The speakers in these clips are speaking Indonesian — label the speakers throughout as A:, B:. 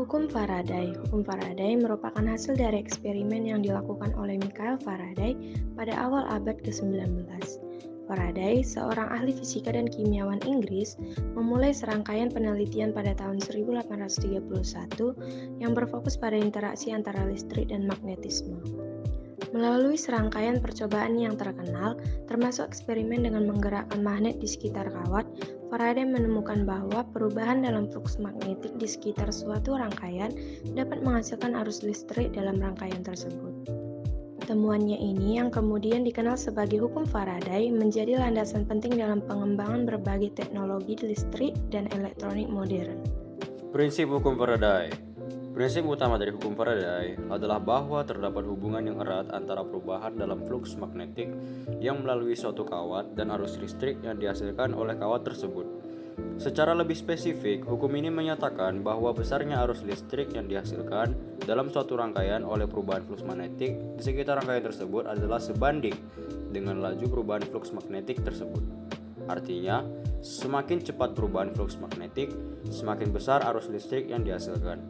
A: Hukum Faraday. Hukum Faraday merupakan hasil dari eksperimen yang dilakukan oleh Michael Faraday pada awal abad ke-19. Faraday, seorang ahli fisika dan kimiawan Inggris, memulai serangkaian penelitian pada tahun 1831 yang berfokus pada interaksi antara listrik dan magnetisme. Melalui serangkaian percobaan yang terkenal, termasuk eksperimen dengan menggerakkan magnet di sekitar kawat, Faraday menemukan bahwa perubahan dalam flux magnetik di sekitar suatu rangkaian dapat menghasilkan arus listrik dalam rangkaian tersebut. Temuannya ini yang kemudian dikenal sebagai hukum Faraday menjadi landasan penting dalam pengembangan berbagai teknologi listrik dan elektronik modern.
B: Prinsip hukum Faraday. Prinsip utama dari hukum Faraday adalah bahwa terdapat hubungan yang erat antara perubahan dalam flux magnetik yang melalui suatu kawat dan arus listrik yang dihasilkan oleh kawat tersebut. Secara lebih spesifik, hukum ini menyatakan bahwa besarnya arus listrik yang dihasilkan dalam suatu rangkaian oleh perubahan flux magnetik di sekitar rangkaian tersebut adalah sebanding dengan laju perubahan flux magnetik tersebut. Artinya, semakin cepat perubahan flux magnetik, semakin besar arus listrik yang dihasilkan.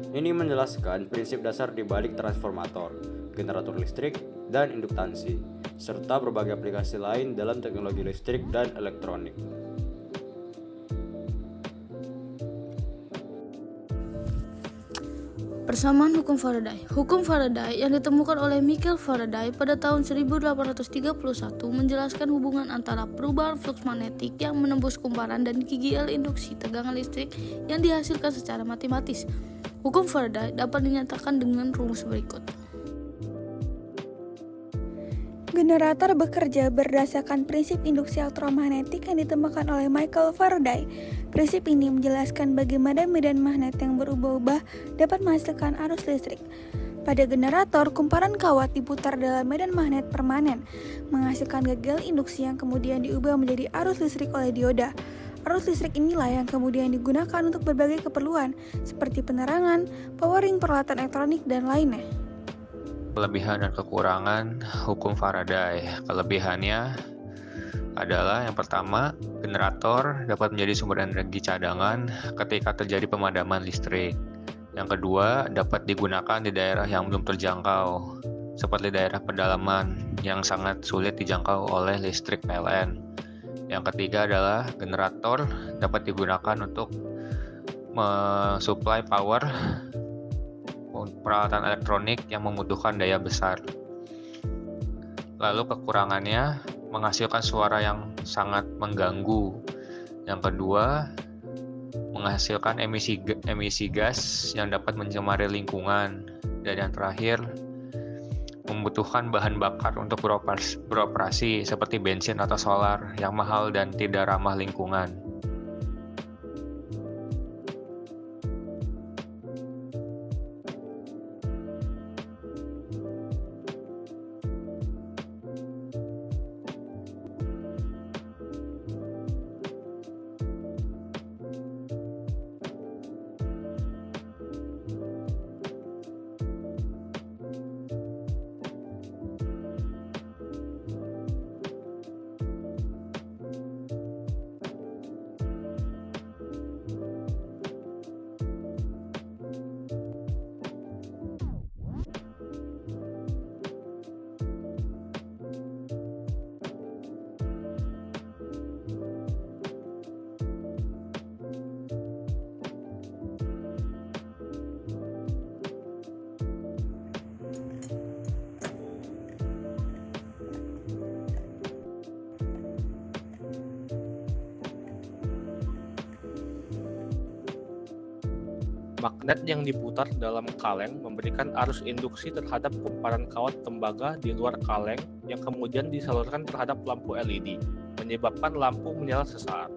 B: Ini menjelaskan prinsip dasar di balik transformator, generator listrik, dan induktansi, serta berbagai aplikasi lain dalam teknologi listrik dan elektronik.
C: Persamaan hukum Faraday. Hukum Faraday yang ditemukan oleh Michael Faraday pada tahun 1831 menjelaskan hubungan antara perubahan flux magnetik yang menembus kumparan dan gigi induksi tegangan listrik yang dihasilkan secara matematis. Hukum Faraday dapat dinyatakan dengan rumus berikut.
D: Generator bekerja berdasarkan prinsip induksi elektromagnetik yang ditemukan oleh Michael Faraday. Prinsip ini menjelaskan bagaimana medan magnet yang berubah-ubah dapat menghasilkan arus listrik. Pada generator, kumparan kawat diputar dalam medan magnet permanen, menghasilkan gagal induksi yang kemudian diubah menjadi arus listrik oleh dioda. Arus listrik inilah yang kemudian digunakan untuk berbagai keperluan, seperti penerangan, powering peralatan elektronik, dan lainnya.
E: Kelebihan dan kekurangan hukum Faraday. Kelebihannya adalah yang pertama, generator dapat menjadi sumber energi cadangan ketika terjadi pemadaman listrik. Yang kedua, dapat digunakan di daerah yang belum terjangkau, seperti daerah pedalaman yang sangat sulit dijangkau oleh listrik PLN. Yang ketiga adalah generator dapat digunakan untuk mensuplai power peralatan elektronik yang membutuhkan daya besar. Lalu kekurangannya menghasilkan suara yang sangat mengganggu. Yang kedua, menghasilkan emisi gas yang dapat mencemari lingkungan. Dan yang terakhir, membutuhkan bahan bakar untuk beroperasi seperti bensin atau solar yang mahal dan tidak ramah lingkungan.
F: Magnet yang diputar dalam kaleng memberikan arus induksi terhadap kumparan kawat tembaga di luar kaleng yang kemudian disalurkan terhadap lampu LED, menyebabkan lampu menyala sesaat.